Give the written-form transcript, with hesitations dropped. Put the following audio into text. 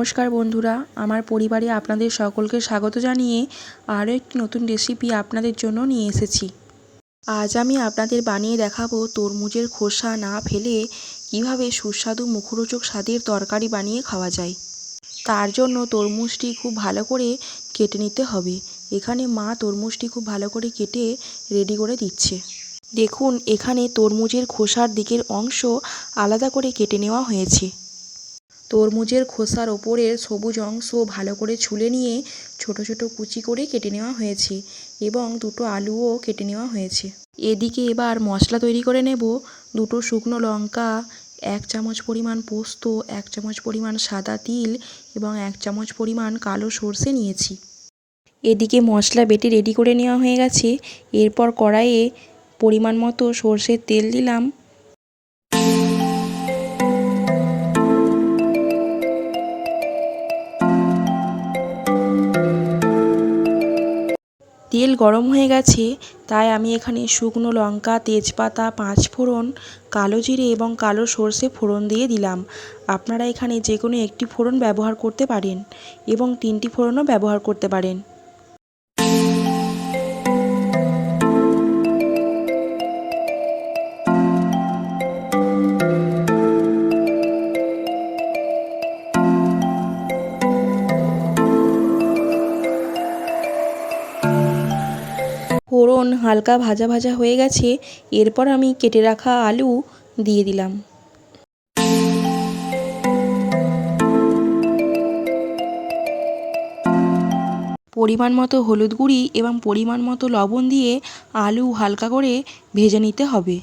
নমস্কার বন্ধুরা, আমার পরিবারে আপনাদের সকলকে স্বাগত জানিয়ে আরও একটি নতুন রেসিপি আপনাদের জন্য নিয়ে এসেছি। আজ আমি আপনাদের বানিয়ে দেখাবো তরমুজের খোসা না ফেলে কিভাবে সুস্বাদু মুখরোচক স্বাদের তরকারি বানিয়ে খাওয়া যায়। তার জন্য তরমুজটি খুব ভালো করে কেটে নিতে হবে। এখানে মা তরমুজটি খুব ভালো করে কেটে রেডি করে দিচ্ছে। দেখুন, এখানে তরমুজের খোসার দিকের অংশ আলাদা করে কেটে নেওয়া হয়েছে। তরমুজের খোসার ওপরের সবুজ অংশ ভালো করে ছুলে নিয়ে ছোট ছোট কুচি করে কেটে নেওয়া হয়েছে এবং দুটো আলুও কেটে নেওয়া হয়েছে। এদিকে এবার মশলা তৈরি করে নেব। দুটো শুকনো লঙ্কা, 1 চামচ পরিমাণ পোস্ত, 1 চামচ পরিমাণ সাদা তিল এবং 1 চামচ পরিমাণ কালো সর্ষে নিয়েছি। এদিকে মশলা বেটে রেডি করে নেওয়া হয়ে গেছে। এরপর কড়াইয়ে পরিমাণ মতো সর্ষের তেল দিলাম। তেল গরম হয়ে গেছে, তাই আমি এখানে শুকনো লঙ্কা, তেজপাতা, 5 ফোড়ন, কালো জিরে এবং কালো সর্ষে ফোড়ন দিয়ে দিলাম। আপনারা এখানে যে কোনো একটি ফোড়ন ব্যবহার করতে পারেন এবং 3টি ফোড়নও ব্যবহার করতে পারেন। ফোড়ন হালকা ভাজা ভাজা হয়ে গেছে, এরপর আমি কেটে রাখা আলু দিয়ে দিলাম। পরিমাণ মতো হলুদ গুঁড়ি এবং পরিমাণ মতো লবণ দিয়ে আলু হালকা করে ভেজে নিতে হবে।